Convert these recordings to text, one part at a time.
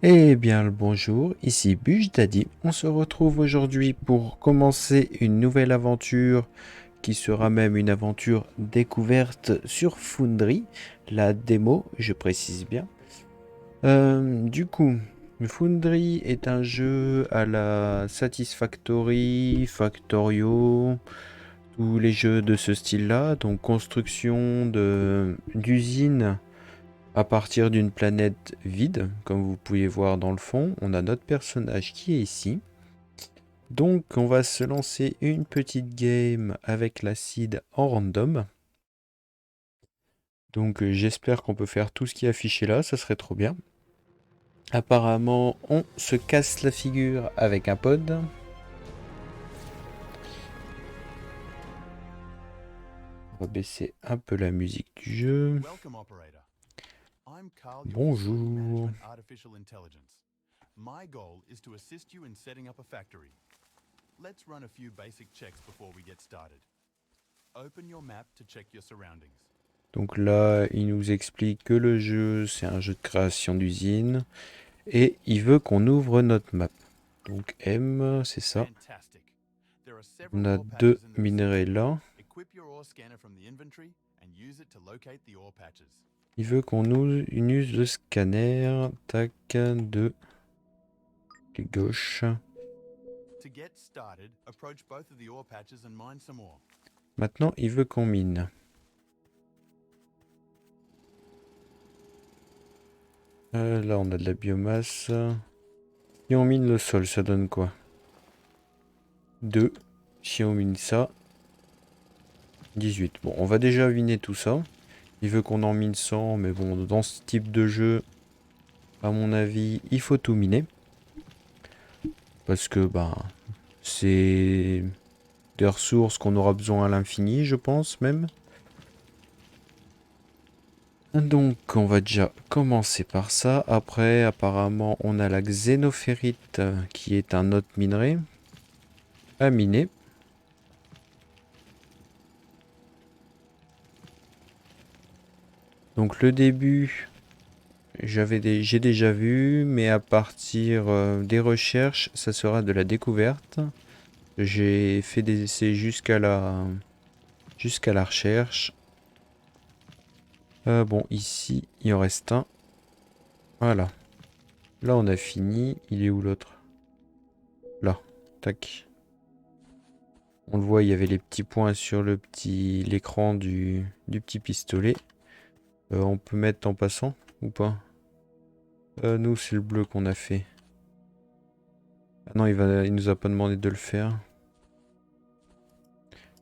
Eh bien le bonjour, ici Buge Daddy. On se retrouve aujourd'hui pour commencer une nouvelle aventure qui sera même une aventure découverte sur Foundry, la démo, je précise bien. Du coup, Foundry est un jeu à la Satisfactory, Factorio, tous les jeux de ce style-là, donc construction d'usines à partir d'une planète vide, comme vous pouvez voir dans le fond. On a notre personnage qui est ici. Donc on va se lancer une petite game avec l'acide en random. Donc j'espère qu'on peut faire tout ce qui est affiché là, ça serait trop bien. Apparemment on se casse la figure avec un pod. On va baisser un peu la musique du jeu. Welcome, operator. I'm Carl, your facility Bonjour. management artificial intelligence. My goal is to assist you in setting up a factory. Let's run a few basic checks before we get started. Open your map to check your surroundings. Donc là, il nous explique que le jeu, c'est un jeu de création d'usine. Et il veut qu'on ouvre notre map. Donc M, c'est ça. Fantastic. There are On several a ore deux patches in the minerais vicinity. là. Equip your ore scanner from the inventory and use it to locate the ore patches. Il veut qu'on use le scanner. Tac, de gauche. To get started, approach both of the ore patches and mine some ore. Maintenant, il veut qu'on mine. Là, on a de la biomasse. Si on mine le sol, ça donne quoi? 2. Si on mine ça, 18. Bon, on va déjà miner tout ça. Il veut qu'on en mine 100, mais bon, dans ce type de jeu, à mon avis, il faut tout miner. Parce que, ben, c'est des ressources qu'on aura besoin à l'infini, je pense même. Donc, on va déjà commencer par ça. Après, apparemment, on a la xénophérite, qui est un autre minerai à miner. Donc, le début, j'ai déjà vu, mais à partir des recherches, ça sera de la découverte. J'ai fait des essais jusqu'à la recherche. Bon, ici, il en reste un. Voilà. Là, on a fini. Il est où l'autre? Là. Tac. On le voit, il y avait les petits points sur l'écran du petit pistolet. On peut mettre en passant ou pas? Nous, c'est le bleu qu'on a fait. Ah non, il nous a pas demandé de le faire.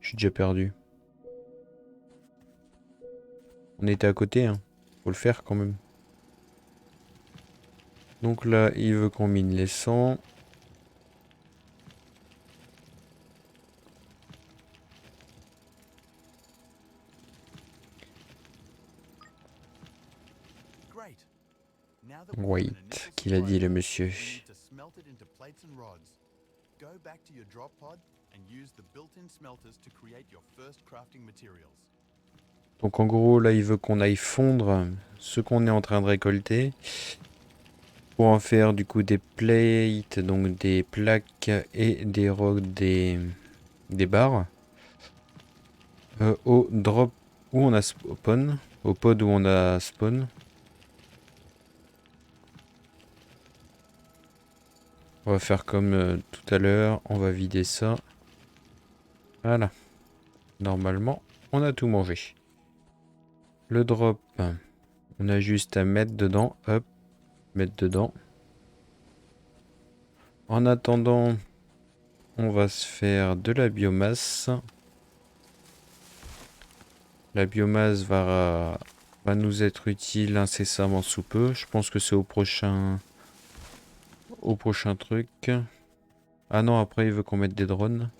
Je suis déjà perdu. On était à côté, hein. Faut le faire quand même. Donc là, il veut qu'on mine les 100. Great. Now that we have an Wait, initial qu'il a supply dit of le ore, monsieur. we need to smelt it into plates and rods. Go back to your drop pod and use the built-in smelters to create your first crafting materials. Donc en gros, là, il veut qu'on aille fondre ce qu'on est en train de récolter pour en faire du coup des plates, donc des plaques et des barres. Au drop où on a spawn, au pod où on a spawn. On va faire comme tout à l'heure, on va vider ça. Voilà, normalement, on a tout mangé. Le drop, on a juste à mettre dedans, hop, mettre dedans. En attendant, on va se faire de la biomasse. La biomasse va nous être utile incessamment sous peu. Je pense que c'est au prochain truc. Ah non, après il veut qu'on mette des drones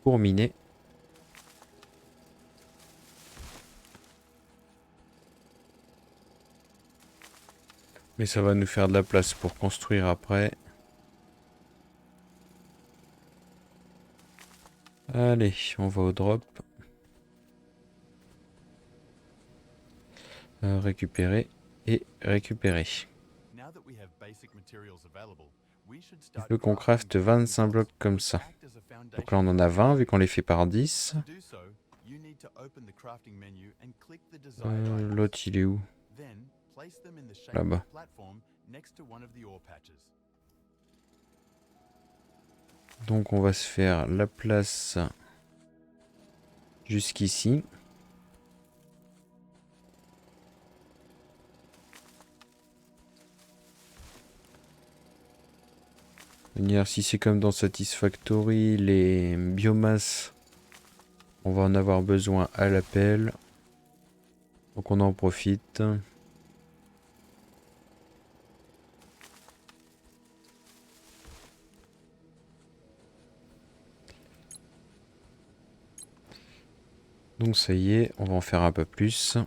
pour miner. Mais ça va nous faire de la place pour construire après. Allez, on va au drop. Récupérer et récupérer. Now Now that we have basic materials available, we should Il start veut qu'on crafting crafte 25 building blocs blocks comme which ça. act as a Donc là, on foundation en for a the 20 vu building. qu'on les fait par 10. To do so, you need to open the crafting menu and click the desired items. L'autre, il est où? Then, place them in the shape of Là-bas. a platform next to one of the ore patches. Donc on va se faire la place jusqu'ici. Si c'est comme dans Satisfactory, les biomasses, on va en avoir besoin à l'appel. Donc on en profite. Donc ça y est, on va en faire un peu plus.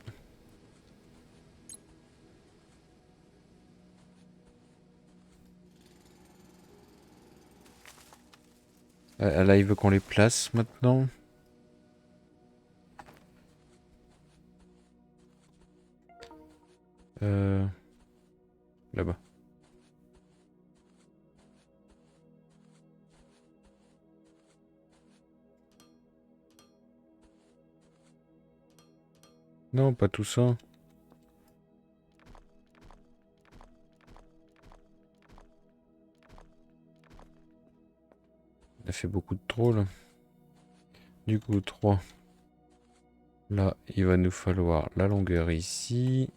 Là, il veut qu'on les place maintenant. Là-bas. Non, pas tout ça. On a fait beaucoup de trop là. Du coup, 3. Là, il va nous falloir la longueur ici.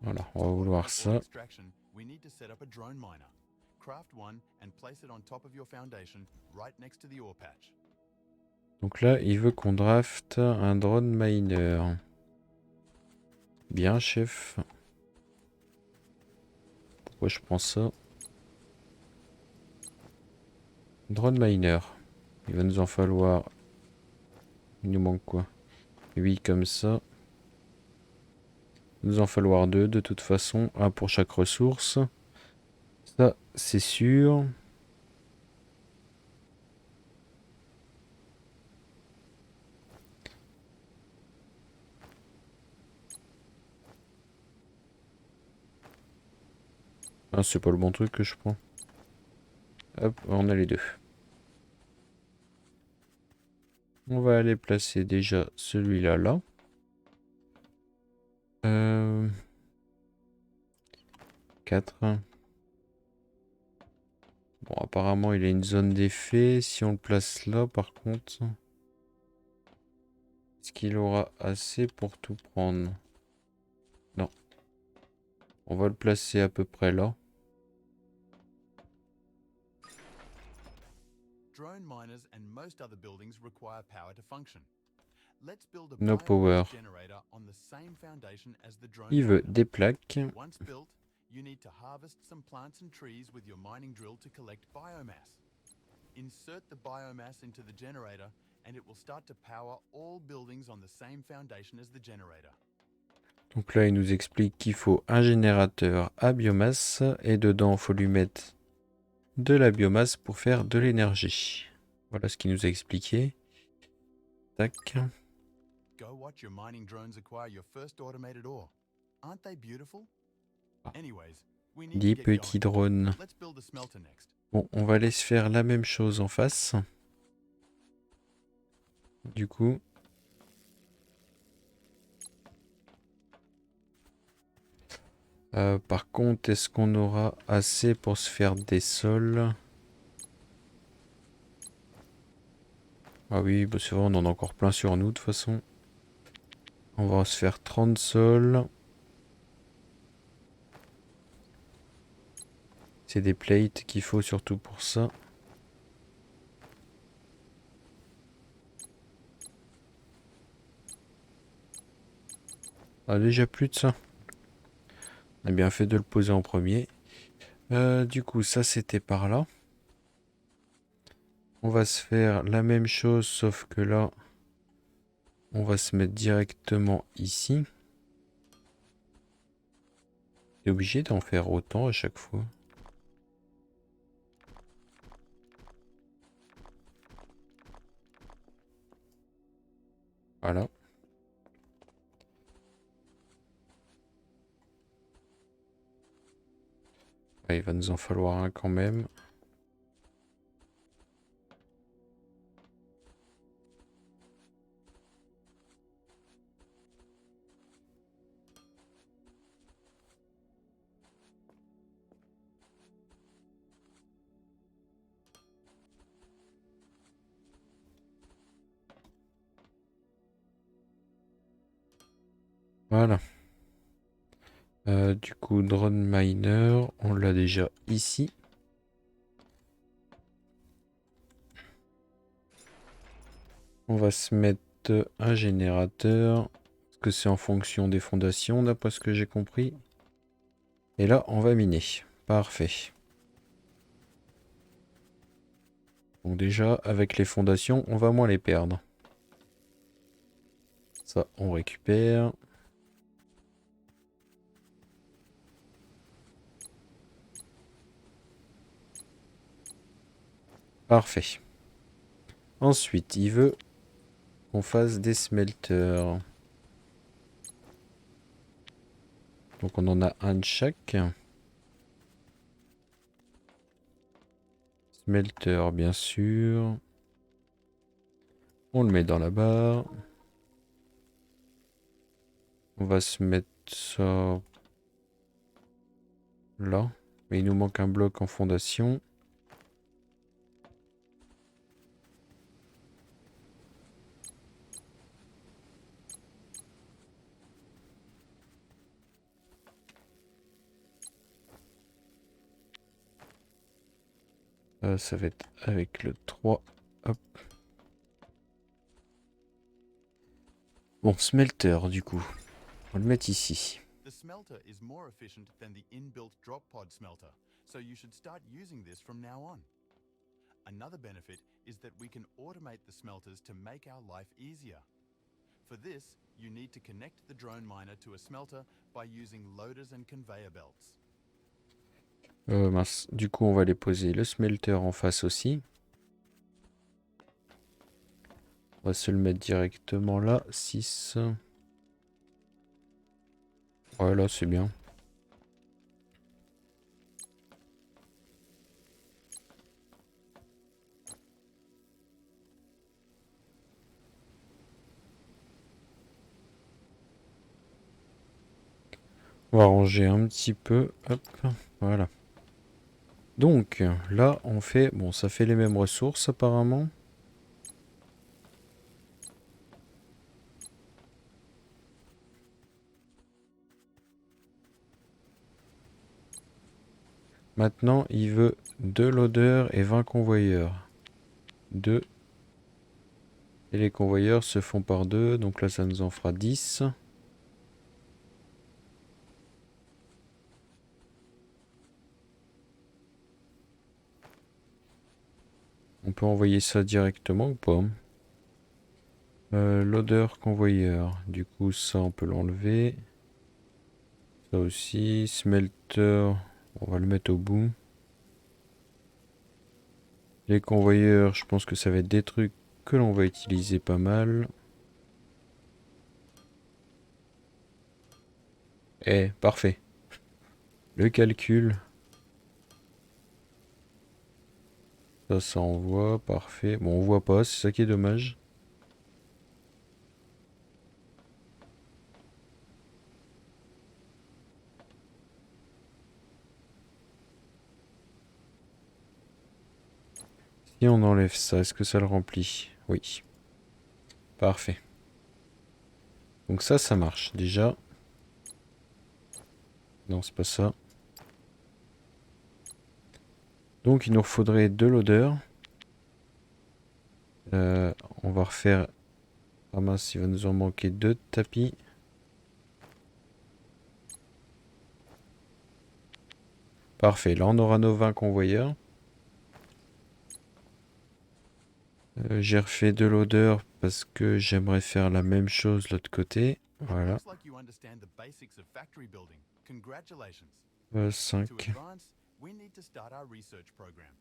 Voilà, on va vouloir ça. Extraction, we need to set up a drone miner. Craft one and place it on top of your foundation right next to the ore patch. Donc là, il veut qu'on draft un drone miner. Bien, chef. Pourquoi je prends ça? Drone miner. Il va nous en falloir... Il nous manque quoi? 8 comme ça. Il va nous en falloir 2 de toute façon. Un pour chaque ressource. Ça, c'est sûr. Ah, c'est pas le bon truc que je prends. Hop, on a les deux. On va aller placer déjà celui-là là. 4. Bon, apparemment, il a une zone d'effet. Si on le place là, par contre... Est-ce qu'il aura assez pour tout prendre? Non. On va le placer à peu près là. Drone miners and most other buildings require power to function. Let's build a No biomass power. generator on the same foundation as the drone Il veut miner. des plaques. Once built, you need to harvest some plants and trees with your mining drill to collect biomass. Insert the biomass into the generator and it will start to power all buildings on the same foundation as the generator. Donc là, il nous explique qu'il faut un générateur à biomasse. Et dedans, il faut lui mettre de la biomasse pour faire de l'énergie. Voilà ce qu'il nous a expliqué. Tac. Go watch your mining drones acquire your first automated ore. Aren't they beautiful? Anyways, we need Des to get petits going. drones. Let's build a smelter next. Bon, on va aller se faire la même chose en face. Du coup... par contre, est-ce qu'on aura assez pour se faire des sols? Ah oui, bah c'est vrai, on en a encore plein sur nous de toute façon. On va se faire 30 sols. C'est des plates qu'il faut surtout pour ça. Ah, déjà plus de ça. On a bien fait de le poser en premier. Du coup, ça c'était par là. On va se faire la même chose, sauf que là, on va se mettre directement ici. T'es obligé d'en faire autant à chaque fois. Voilà. Ouais, il va nous en falloir un quand même. Voilà. Du coup, drone miner, on l'a déjà ici. On va se mettre un générateur. Parce que c'est en fonction des fondations, d'après ce que j'ai compris. Et là, on va miner. Parfait. Donc déjà, avec les fondations, on va moins les perdre. Ça, on récupère. Parfait. Ensuite, il veut qu'on fasse des smelters. Donc on en a un de chaque. Smelter, bien sûr. On le met dans la barre. On va se mettre ça là. Mais il nous manque un bloc en fondation. Ça va être avec le 3. Hop. Bon, smelter du coup. On va le mettre ici. The smelter is more efficient than the inbuilt drop pod smelter, so you should start using this from now on. Another benefit is that we can automate the smelters to make our life easier. For this, you need to connect the drone miner to a smelter by using loaders and conveyor belts. Mince. Du coup, on va les poser le smelter en face aussi. On va se le mettre directement là. 6. Ouais, là, c'est bien. On va ranger un petit peu. Hop. Voilà. Donc, là, on fait... Bon, ça fait les mêmes ressources, apparemment. Maintenant, il veut 2 loaders et 20 convoyeurs. 2. Et les convoyeurs se font par 2. Donc là, ça nous en fera 10. On peut envoyer ça directement ou pas? Loader convoyeur. Du coup, ça, on peut l'enlever. Ça aussi. Smelter, on va le mettre au bout. Les convoyeurs, je pense que ça va être des trucs que l'on va utiliser pas mal. Eh, parfait. Le calcul. Ça envoie, parfait. Bon, on voit pas, c'est ça qui est dommage. Si on enlève ça, est-ce que ça le remplit? Oui. Parfait. Donc ça marche déjà. Non, c'est pas ça. Donc il nous faudrait 2 loaders. On va refaire... Ah mince, il va nous en manquer 2 de tapis. Parfait, là on aura nos 20 convoyeurs. J'ai refait 2 loaders parce que j'aimerais faire la même chose de l'autre côté. Voilà. Looks like you understand the basics of factory building. Congratulations. To 5. advance, we need to start our research program.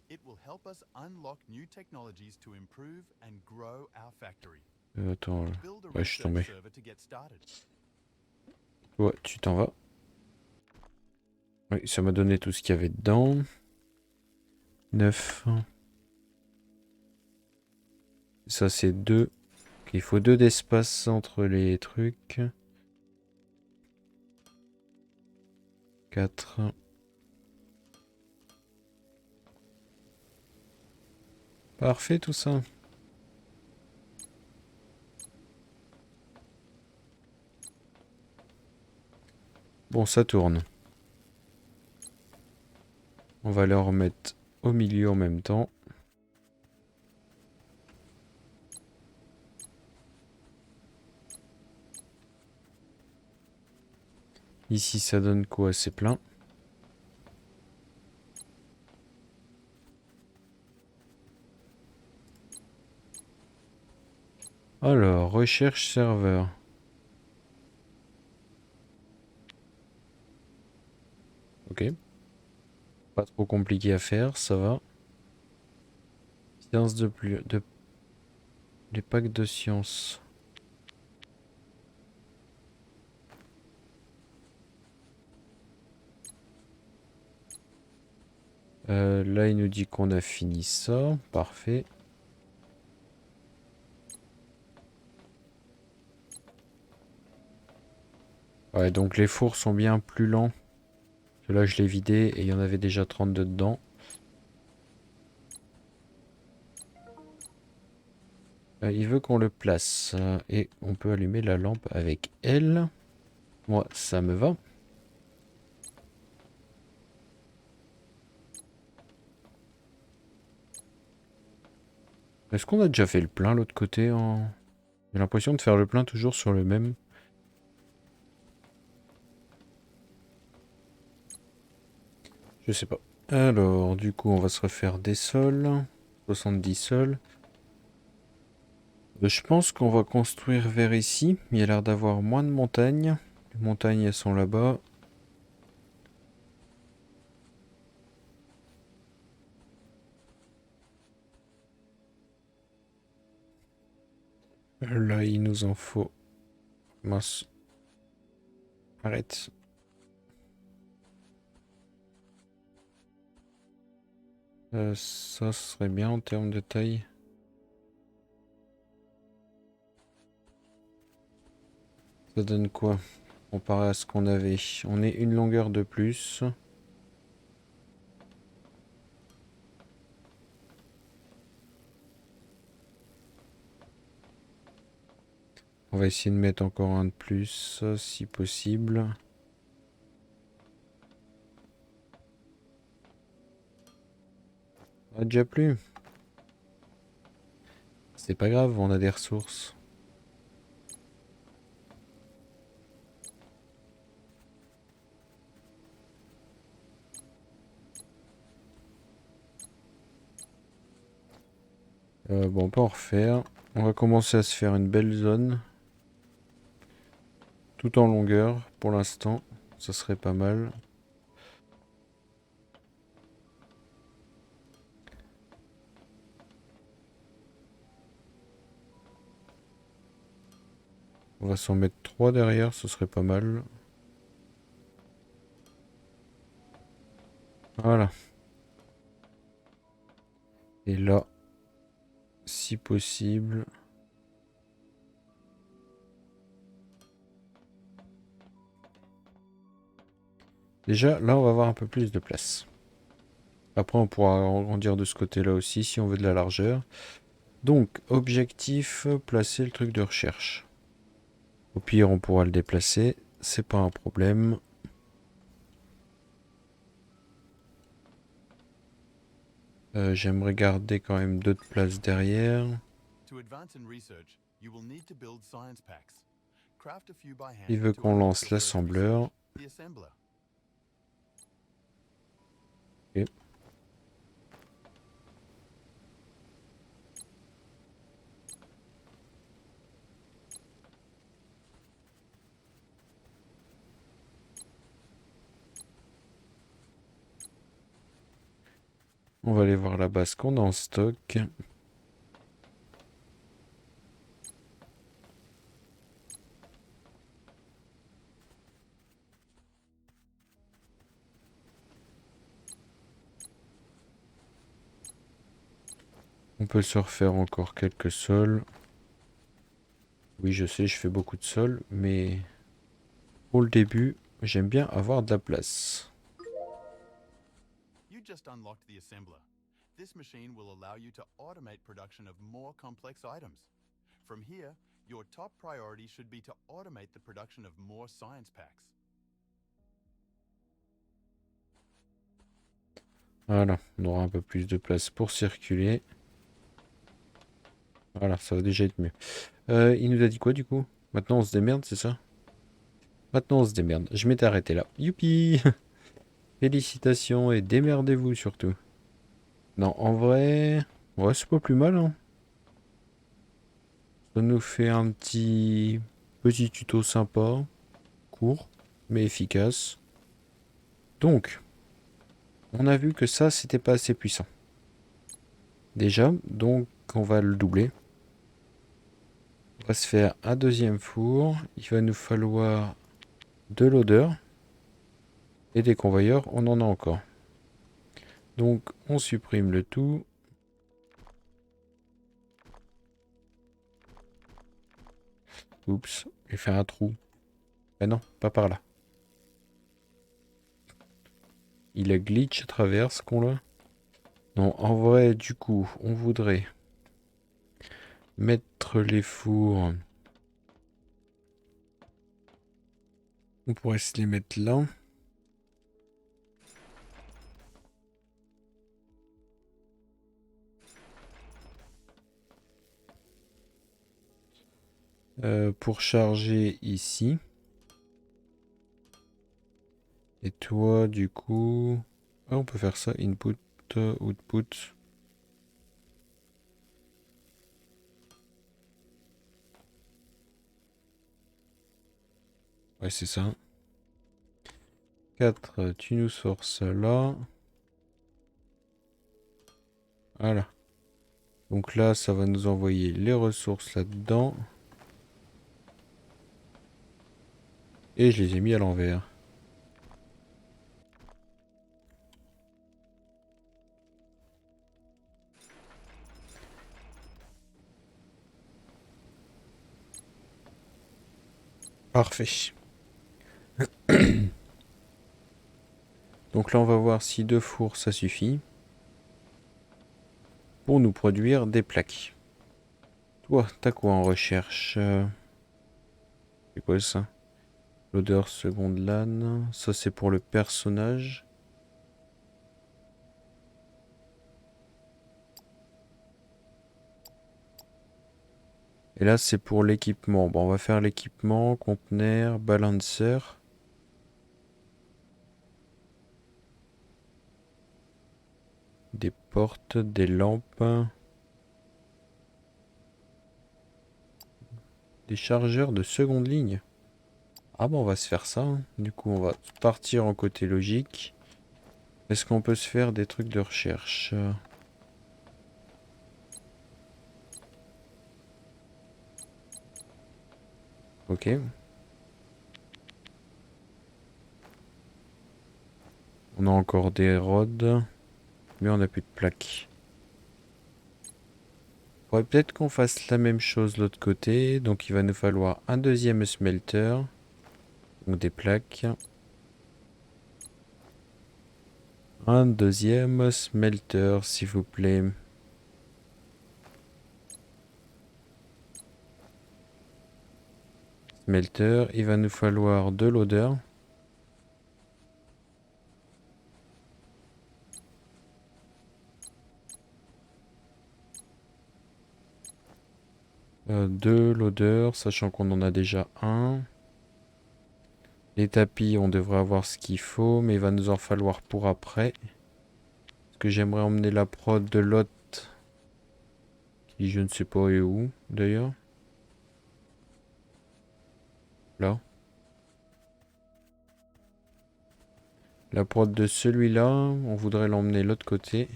It will help us unlock new technologies to improve and grow our factory. Attends, Build a ouais, je suis tombé. research server to get started. Ouais, tu t'en vas. Oui, ça m'a donné tout ce qu'il y avait dedans. 9. Ça, c'est 2. Il faut 2 d'espace entre les trucs. 4. Parfait tout ça. Bon, ça tourne. On va les remettre au milieu en même temps. Ici, ça donne quoi? C'est plein. Alors, recherche serveur. Ok. Pas trop compliqué à faire, ça va. Science de plus... Les packs de science. Là, il nous dit qu'on a fini ça. Parfait. Ouais, donc les fours sont bien plus lents. Là, je l'ai vidé et il y en avait déjà 32 dedans. Il veut qu'on le place. Et on peut allumer la lampe avec elle. Moi, ça me va. Est-ce qu'on a déjà fait le plein l'autre côté en... J'ai l'impression de faire le plein toujours sur le même. Je sais pas. Alors, du coup, on va se refaire des sols. 70 sols. Je pense qu'on va construire vers ici. Il y a l'air d'avoir moins de montagnes. Les montagnes, elles sont là-bas. Là, il nous en faut. Mince. Arrête. Ça serait bien en termes de taille. Ça donne quoi comparé à ce qu'on avait? On est une longueur de plus. On va essayer de mettre encore un de plus, si possible. Ah, déjà plus. C'est pas grave, on a des ressources. Bon, on peut en refaire. On va commencer à se faire une belle zone. Tout en longueur, pour l'instant. Ça serait pas mal. On va s'en mettre 3 derrière, ce serait pas mal. Voilà. Et là, si possible... Déjà, là, on va avoir un peu plus de place. Après, on pourra agrandir de ce côté-là aussi, si on veut de la largeur. Donc, objectif, placer le truc de recherche. Au pire, on pourra le déplacer, c'est pas un problème. J'aimerais garder quand même d'autres places derrière. To advance in research, you will need to build science packs. Craft a few by Il hand veut to qu'on allow lance for further l'assembleur. research. The assembler. Ok. On va aller voir là-bas ce qu'on a en stock. On peut se refaire encore quelques sols. Oui, je sais, je fais beaucoup de sols, mais pour le début, j'aime bien avoir de la place. You just unlocked the assembler. This machine will allow you to automate production of more complex items. From here, your top priority should be to automate the production of more science packs. Voilà, on aura un peu plus de place pour circuler. Voilà, ça va déjà être mieux. Il nous a dit quoi du coup? Maintenant on se démerde, c'est ça? Maintenant on se démerde. Je m'étais arrêté là. Youpi! Félicitations et démerdez-vous surtout. Non, en vrai... Ouais, c'est pas plus mal, hein. Ça nous fait un petit tuto sympa, court, mais efficace. Donc, on a vu que ça, c'était pas assez puissant. Déjà, donc on va le doubler. On va se faire un deuxième four. Il va nous falloir de l'odeur. Et des convoyeurs, on en a encore. Donc, on supprime le tout. Oups, j'ai fait un trou. Ah non, pas par là. Il a glitch à travers ce con-là. Non, en vrai, du coup, on voudrait mettre les fours. On pourrait se les mettre là. Pour charger ici. Et toi, du coup... Ah, on peut faire ça. Input, output. Ouais, c'est ça. 4, tu nous sors ça là. Voilà. Donc là, ça va nous envoyer les ressources là-dedans. Et je les ai mis à l'envers. Parfait. Donc là, on va voir si 2 fours, ça suffit. Pour nous produire des plaques. Toi, t'as quoi en recherche? C'est quoi ça? L'odeur seconde LAN. Ça, c'est pour le personnage. Et là, c'est pour l'équipement. Bon, on va faire l'équipement, conteneur, balancer. Des portes, des lampes. Des chargeurs de seconde ligne. Ah bon, on va se faire ça, hein. Du coup, on va partir en côté logique. Est-ce qu'on peut se faire des trucs de recherche? Ok. On a encore des rods. Mais on n'a plus de plaques. Faudrait peut-être qu'on fasse la même chose de l'autre côté. Donc il va nous falloir un deuxième smelter. Donc des plaques. Un deuxième smelter, s'il vous plaît. Smelter, il va nous falloir de l'odeur. De l'odeur, sachant qu'on en a déjà un. Les tapis, on devrait avoir ce qu'il faut, mais il va nous en falloir pour après. Parce que j'aimerais emmener la prod de l'autre, qui je ne sais pas est où, d'ailleurs. Là. La prod de celui-là, on voudrait l'emmener de l'autre côté.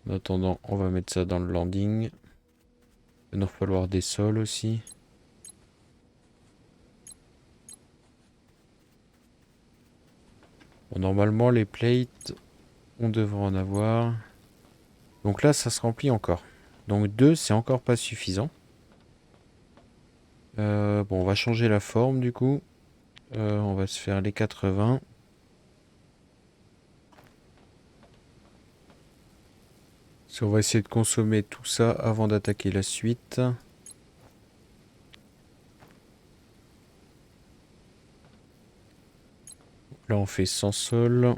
En attendant, on va mettre ça dans le landing. Il va nous falloir des sols aussi. Bon, normalement, les plates, on devrait en avoir. Donc là, ça se remplit encore. Donc 2, c'est encore pas suffisant. Bon, on va changer la forme du coup. On va se faire les 80. On va essayer de consommer tout ça avant d'attaquer la suite. Là, on fait 100 sol.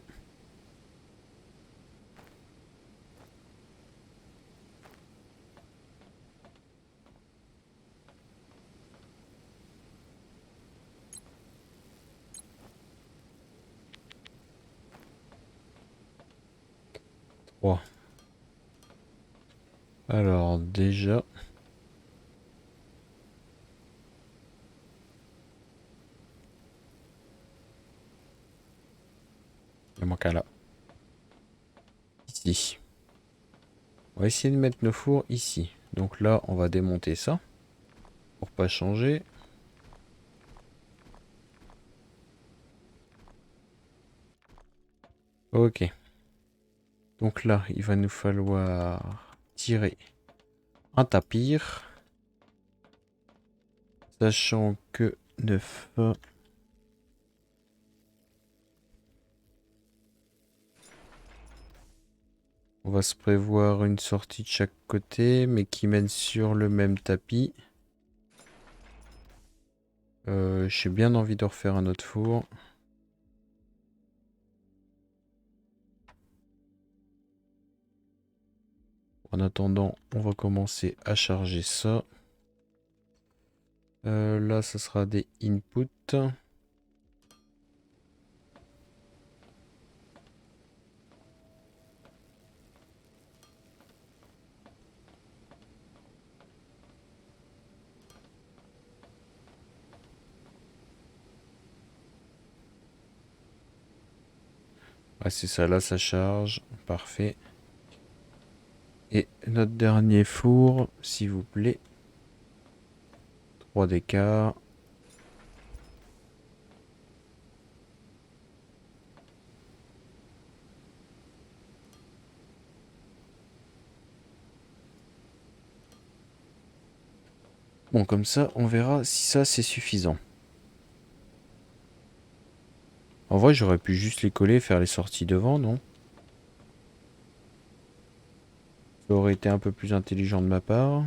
Trois. Alors, déjà... Il manque un là. Ici. On va essayer de mettre nos fours ici. Donc là, on va démonter ça. Pour pas changer. Ok. Donc là, il va nous falloir tirer un tapir. Sachant que 9. On va se prévoir une sortie de chaque côté, mais qui mène sur le même tapis. J'ai bien envie de refaire un autre four. En attendant, on va commencer à charger ça. Là, ça sera des inputs. Ah, c'est ça, là, ça charge. Parfait. Et notre dernier four, s'il vous plaît. 3 d'écart. Bon, comme ça, on verra si ça, c'est suffisant. En vrai, j'aurais pu juste les coller et faire les sorties devant, non? Ça aurait été un peu plus intelligent de ma part.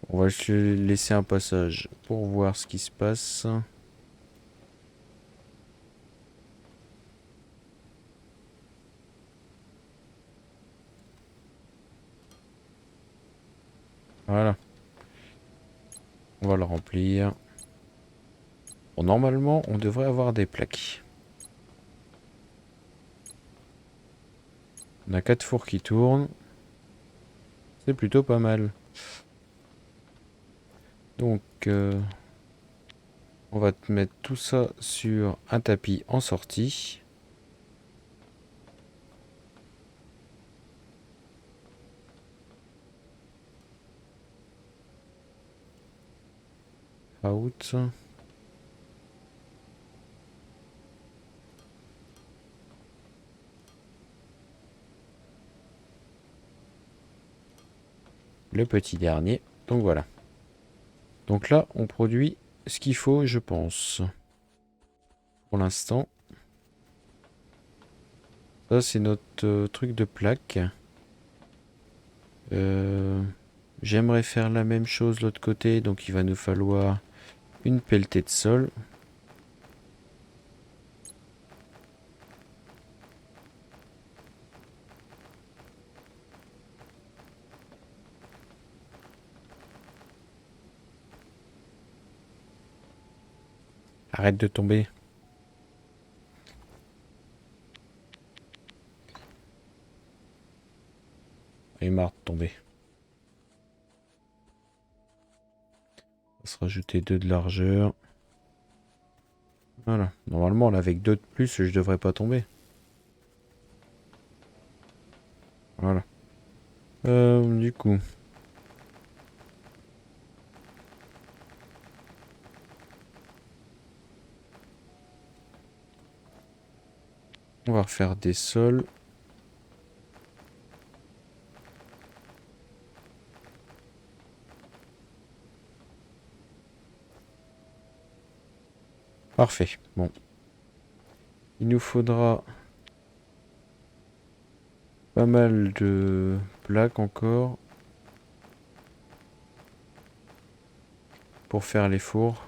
On va juste laisser un passage pour voir ce qui se passe. Voilà. On va le remplir. Bon, normalement, on devrait avoir des plaques. On a 4 fours qui tournent. C'est plutôt pas mal. Donc, on va te mettre tout ça sur un tapis en sortie. Out. Le petit dernier. Donc voilà. Donc là, on produit ce qu'il faut, je pense. Pour l'instant. Ça, c'est notre truc de plaque. J'aimerais faire la même chose de l'autre côté. Donc il va nous falloir une pelletée de sol. Arrête de tomber. Il est marre de tomber. On va se rajouter 2 de largeur. Voilà. Normalement, là, avec 2 de plus, je devrais pas tomber. Voilà. Du coup, on va refaire des sols. Parfait. Bon. Il nous faudra pas mal de plaques encore pour faire les fours.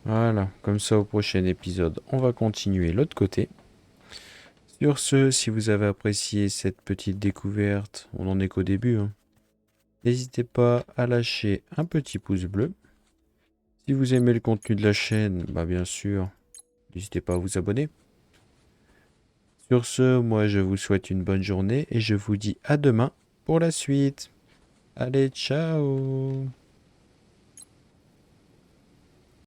Voilà, comme ça au prochain épisode, on va continuer l'autre côté. Sur ce, si vous avez apprécié cette petite découverte, on n'en est qu'au début, hein. N'hésitez pas à lâcher un petit pouce bleu. Si vous aimez le contenu de la chaîne, bah bien sûr, n'hésitez pas à vous abonner. Sur ce, moi je vous souhaite une bonne journée et je vous dis à demain pour la suite. Allez, ciao!